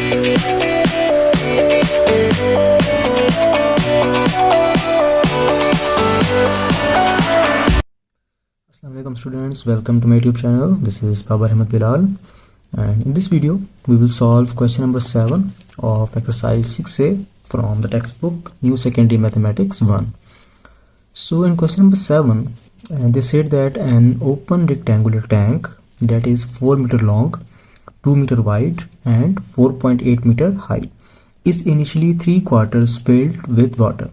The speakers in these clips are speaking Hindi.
Assalamualaikum students, welcome to my YouTube channel. This is Babar Ahmed Bilal, and in this video we will solve question number 7 of exercise 6a from the textbook New Secondary Mathematics 1. So in question number 7 they said that an open rectangular tank that is 4 meter long, 2 meter wide and 4.8 meter high is initially 3/4 filled with water.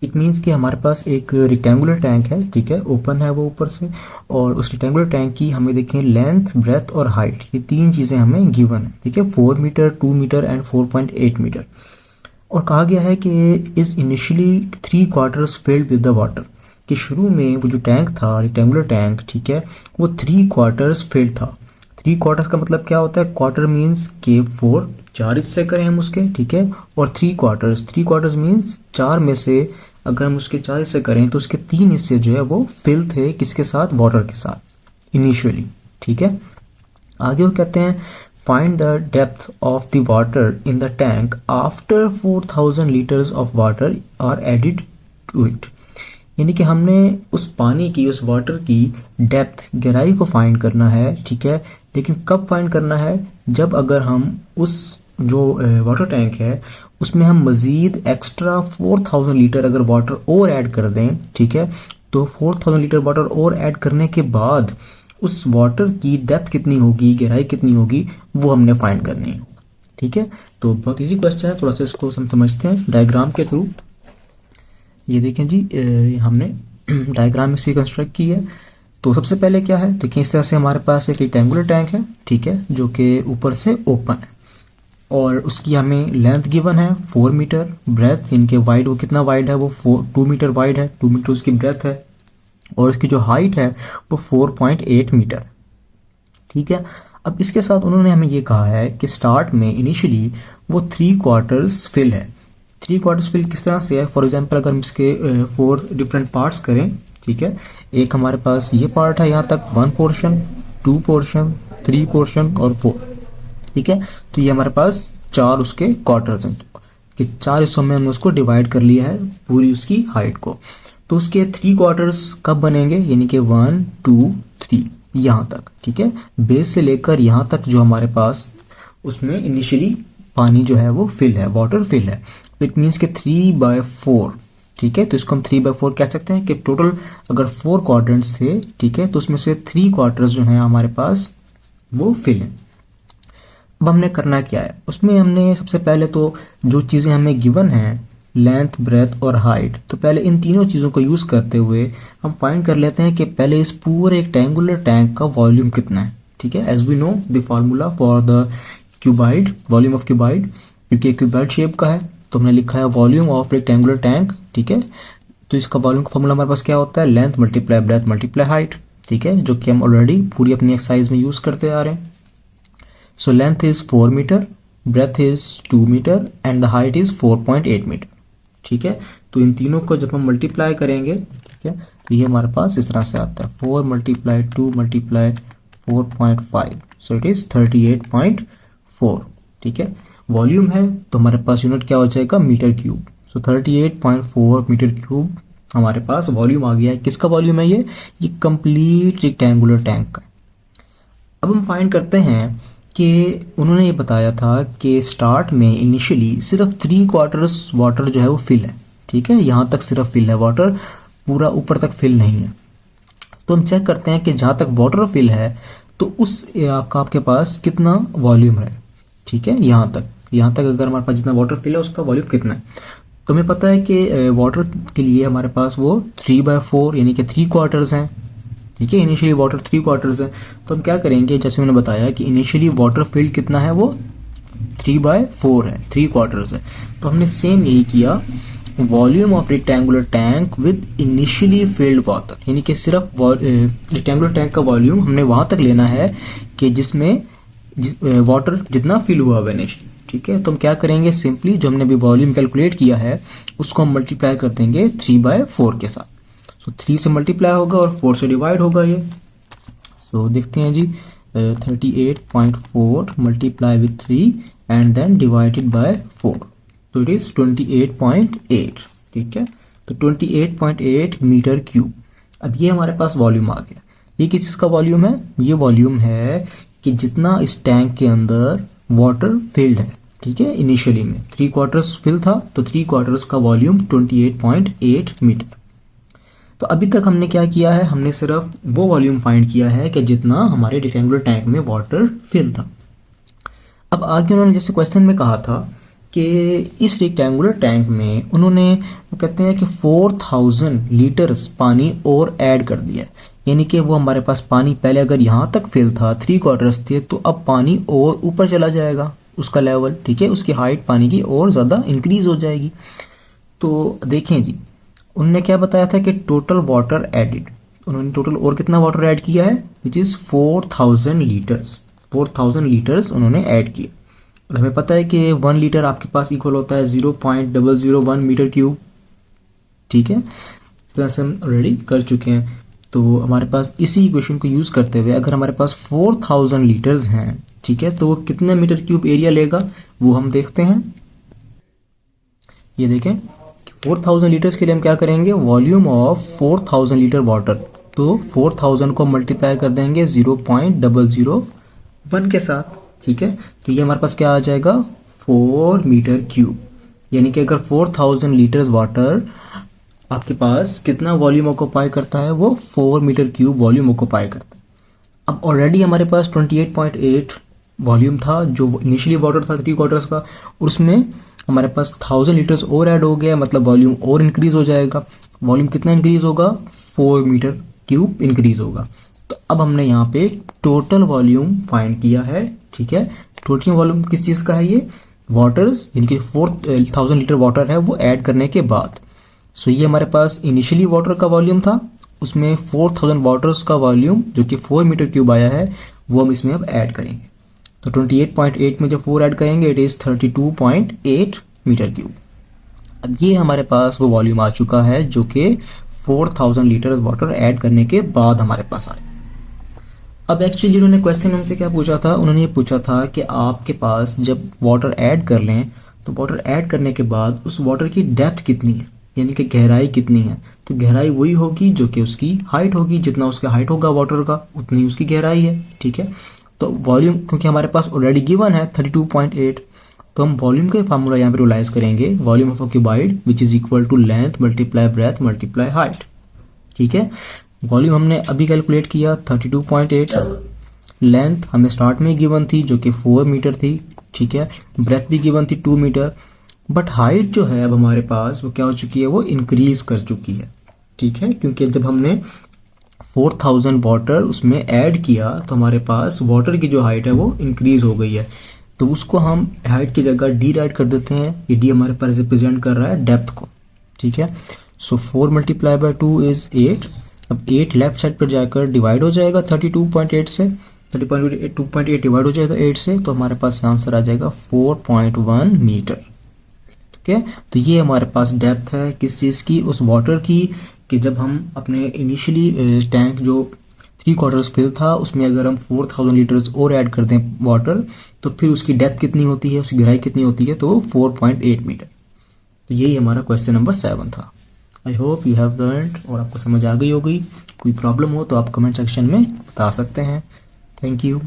It means कि हमारे पास एक रेक्टेंगुलर टैंक है, ठीक है, ओपन है वो ऊपर से, और उस रेक्टेंगुलर टैंक की हमें देखें लेंथ, ब्रेथ और हाइट, ये तीन चीज़ें हमें गिवन है, ठीक है, 4 मीटर, 2 मीटर एंड 4.8 मीटर। और कहा गया है कि is initially 3/4 filled with the water, कि शुरू में वो जो टैंक था रेक्टेंगुलर टैंक, ठीक है, वो 3/4 फिल्ड था। 3/4 का मतलब क्या होता है? क्वार्टर मीन्स के 4, 4 हिस्से करें हम उसके, ठीक है, और 3/4 मीन्स 4 में से अगर हम उसके 4 हिस्से करें तो उसके 3 हिस्से जो है वो फिल थे, किसके साथ? वाटर के साथ इनिशियली, ठीक है। आगे वो कहते हैं find the depth of the water in the tank after 4000 litres of water are added to it, यानी कि हमने उस पानी की, उस वाटर की डेप्थ, गहराई को फाइंड करना है, ठीक है, लेकिन कब फाइंड करना है? जब अगर हम उस जो वाटर टैंक है उसमें हम मज़ीद एक्स्ट्रा 4000 लीटर अगर वाटर और ऐड कर दें, ठीक है, तो 4000 लीटर वाटर और ऐड करने के बाद उस वाटर की डेप्थ कितनी होगी, गहराई कितनी होगी, वो हमने फाइंड करनी है, ठीक है। तो बहुत इजी क्वेश्चन है, थोड़ा सा इसको हम समझते हैं डायग्राम के थ्रू। ये देखें जी, हमने डायग्राम इसी कंस्ट्रक्ट की है। तो सबसे पहले क्या है, देखिए इस तरह से हमारे पास एक रेक्टेंगुलर टैंक है, ठीक है, जो कि ऊपर से ओपन है, और उसकी हमें लेंथ गिवन है 4 मीटर, ब्रेथ इनके वाइड, वो कितना वाइड है? वो 2 मीटर वाइड है, 2 मीटर उसकी ब्रेथ है, और इसकी जो हाइट है वो 4.8 मीटर, ठीक है। अब इसके साथ उन्होंने हमें ये कहा है कि स्टार्ट में इनिशियली वो 3/4 फिल है। 3/4 फिल किस तरह से है? फॉर एग्जाम्पल अगर हम इसके 4 डिफरेंट पार्ट्स करें, ठीक है, एक हमारे पास ये पार्ट है यहाँ तक, 1 पोर्शन, 2 पोर्शन, 3 पोर्शन और 4, ठीक है। तो ये हमारे पास 4 उसके क्वार्टर्स हैं, कि 4 हिस्सों में हमने उसको डिवाइड कर लिया है पूरी उसकी हाइट को। तो उसके 3/4 कब बनेंगे? यानी कि 1, 2, 3 यहाँ तक, ठीक है, बेस से लेकर यहाँ तक जो हमारे पास उसमें इनिशियली पानी जो है वो फिल है, वाटर फिल है। तो इट मीन्स के 3/4, ठीक है, तो इसको हम 3/4 कह सकते हैं कि टोटल अगर 4 क्वाड्रेंट्स थे, ठीक है, तो उसमें से 3/4 जो है हमारे पास वो फिल है। अब हमने करना क्या है? उसमें हमने सबसे पहले तो जो चीज़ें हमें गिवन हैं, लेंथ, ब्रेथ और हाइट, तो पहले इन तीनों चीज़ों को यूज़ करते हुए हम फाइंड कर लेते हैं कि पहले इस पूरे रेक्टेंगुलर टैंक का वॉल्यूम कितना है, ठीक है। As we know the formula for the cuboid, volume of cuboid, क्योंकि क्यूबाइड शेप का है तो हमने लिखा है वॉल्यूम ऑफ रेक्टेंगुलर टैंक, ठीक है। तो इसका वॉल्यूम का फॉर्मूला हमारे पास क्या होता है? Length multiply breadth multiply height, ठीक है, जो कि हम ऑलरेडी पूरी अपनी एक्सरसाइज में यूज़ करते आ रहे हैं। So length is 4 meter, breadth is 2 meter and the height is 4.8 meter, ठीक है। तो इन तीनों को जब हम मल्टीप्लाई करेंगे, ठीक है, तो ये हमारे पास इस तरह से आता है 4 multiply 2 multiply 4.5, so it is 38.4, ठीक है। वॉल्यूम है तो हमारे पास यूनिट क्या हो जाएगा? Metre cube. So 38.4 metre cube हमारे पास वॉल्यूम आ गया है। किसका वॉल्यूम है ये कंप्लीट रेक्टेंगुलर टैंक का। अब हम फाइंड करते हैं कि उन्होंने ये बताया था कि स्टार्ट में इनिशियली सिर्फ 3/4 वाटर जो है वो फिल है, ठीक है, यहाँ तक सिर्फ फिल है वाटर, पूरा ऊपर तक फिल नहीं है। तो हम चेक करते हैं कि जहाँ तक वाटर फिल है तो उस का आपके पास कितना वॉल्यूम है, ठीक है, यहाँ तक अगर हमारे पास जितना वाटर फिल है उसका वॉल्यूम कितना है। तो हमें पता है कि वाटर के लिए हमारे पास वो 3/4 यानी कि 3/4 हैं, ठीक है। इनिशियली वाटर 3/4 है, तो हम क्या करेंगे, जैसे मैंने बताया कि इनिशियली वाटर फील्ड कितना है, वो 3/4 है, 3/4 है। तो हमने सेम यही किया, volume of rectangular tank with initially field water, यानी कि सिर्फ रेक्टेंगुलर टैंक का वॉल्यूम हमने वहां तक लेना है कि जिसमें वाटर जितना फिल हुआ है इनिशियली, ठीक है। तो हम क्या करेंगे, सिंपली जो हमने अभी वॉल्यूम कैलकुलेट किया है उसको हम मल्टीप्लाई कर देंगे 3/4 के साथ। सो 3 से मल्टीप्लाई होगा और 4 से डिवाइड होगा ये। सो देखते हैं जी, 38.4 multiply with 3 and then divided by 4, तो इट इज 28.8। ठीक है, तो 28.8 मीटर क्यूब। अब ये हमारे पास वॉल्यूम आ गया। ये किस चीज़ का वॉल्यूम है? ये वॉल्यूम है कि जितना इस टैंक के अंदर वाटर फिल्ड है। ठीक है, इनिशियली में 3/4 फिल था, तो 3/4 का वॉल्यूम 28.8 मीटर। तो अभी तक हमने क्या किया है? हमने सिर्फ वो वॉल्यूम फाइंड किया है कि जितना हमारे रेक्टेंगुलर टैंक में वाटर फिल था। अब आगे उन्होंने जैसे क्वेश्चन में कहा था कि इस रेक्टेंगुलर टैंक में उन्होंने कहते हैं कि 4000 लीटर्स पानी और ऐड कर दिया है। यानी कि वो हमारे पास पानी पहले अगर यहाँ तक फिल था 3/4 थे, तो अब पानी और ऊपर चला जाएगा उसका लेवल। ठीक है, उसकी हाइट पानी की और ज़्यादा इंक्रीज हो जाएगी। तो देखें जी, उन्होंने क्या बताया था कि टोटल वाटर एडिड, उन्होंने टोटल और कितना वाटर ऐड किया है, विच इज़ 4000 लीटर्स। 4000 लीटर्स उन्होंने ऐड किए। और हमें पता है कि 1 लीटर आपके पास इक्वल होता है 0.001 मीटर क्यूब। ठीक है, इस तरह से हम ऑलरेडी कर चुके हैं। तो हमारे पास इसी इक्वेशन को यूज़ करते हुए अगर हमारे पास 4000 लीटर्स हैं, ठीक है, तो वो कितने मीटर क्यूब एरिया लेगा वो हम देखते हैं। ये देखें, 4000 लीटर्स के लिए हम क्या करेंगे? वॉल्यूम ऑफ 4000 लीटर वाटर, तो 4000 को मल्टीप्लाई कर देंगे 0.001 के साथ। ठीक है, तो ये हमारे पास क्या आ जाएगा? 4 मीटर क्यूब। यानी कि अगर 4000 लीटर्स वाटर आपके पास कितना वॉल्यूम ऑक्यूपाई करता है? वो 4 मीटर क्यूब वॉल्यूम ऑक्यूपाई करता है। अब ऑलरेडी हमारे पास 28.8 वॉल्यूम था जो इनिशियली वाटर था 3/4 का, और उसमें हमारे पास 1000 लीटर्स और ऐड हो गया, मतलब वॉल्यूम और इंक्रीज हो जाएगा। वॉल्यूम कितना इंक्रीज होगा? 4 मीटर क्यूब इंक्रीज होगा। तो अब हमने यहाँ पे टोटल वॉल्यूम फाइंड किया है। ठीक है, टोटल वॉल्यूम किस चीज़ का है? ये वाटर्स, जिनकी 4000 लीटर वाटर है वो ऐड करने के बाद। सो ये हमारे पास इनिशियली वाटर का वॉल्यूम था, उसमें 4000 वाटर्स का वॉल्यूम जो कि 4 मीटर क्यूब आया है वो हम इसमें अब ऐड करेंगे। तो 28.8 में जब 4 ऐड करेंगे इट इज़ 32.8 मीटर क्यूब। अब ये हमारे पास वो वॉल्यूम आ चुका है जो कि 4000 लीटर वाटर ऐड करने के बाद हमारे पास आए। अब एक्चुअली उन्होंने क्वेश्चन हमसे क्या पूछा था? उन्होंने ये पूछा था कि आपके पास जब वाटर ऐड कर लें तो वाटर ऐड करने के बाद उस वाटर की डेप्थ कितनी है, यानी कि गहराई कितनी है? तो गहराई वही होगी जो कि उसकी हाइट होगी, जितना उसका हाइट होगा वाटर का उतनी उसकी गहराई है। ठीक है, तो वॉल्यूम क्योंकि हमारे पास ऑलरेडी गिवन है 32.8, तो हम वॉल्यूम का फार्मूला यहाँ पे यूटिलाइज करेंगे, volume of occupied which is equal to length multiply breadth multiply height. ठीक है, वॉल्यूम हमने अभी कैलकुलेट किया 32.8, लेंथ हमें स्टार्ट में गिवन थी जो कि 4 मीटर थी। ठीक है, ब्रेथ भी गिवन थी 2 मीटर, बट हाइट जो है अब हमारे पास वो क्या हो चुकी है? वो इंक्रीज कर चुकी है। ठीक है, क्योंकि जब हमने 4000 वाटर उसमें ऐड किया तो हमारे पास वाटर की जो हाइट है वो इंक्रीज हो गई है, तो उसको हम हाइट की जगह डी राइट कर देते हैं। ये डी हमारे पास रिप्रेजेंट कर रहा है डेप्थ को। ठीक है, सो 4 मल्टीप्लाई बाय 2 इज 8। अब 8 लेफ्ट साइड पर जाकर डिवाइड हो जाएगा 32.8 से, 32.8 डिवाइड हो जाएगा 8 से, तो हमारे पास आंसर आ जाएगा 4.1 मीटर। ठीक है, तो ये हमारे पास डेप्थ है किस चीज़ की? उस वाटर की, कि जब हम अपने इनिशियली टैंक जो 3/4 फिल था उसमें अगर हम 4000 लीटर्स और ऐड कर दें वाटर, तो फिर उसकी डेप्थ कितनी होती है, उसकी गहराई कितनी होती है? तो 4.8 मीटर। तो यही हमारा क्वेश्चन नंबर 7 था। I hope you have learned और आपको समझ आ गई होगी। कोई प्रॉब्लम हो तो आप कमेंट सेक्शन में बता सकते हैं। Thank you.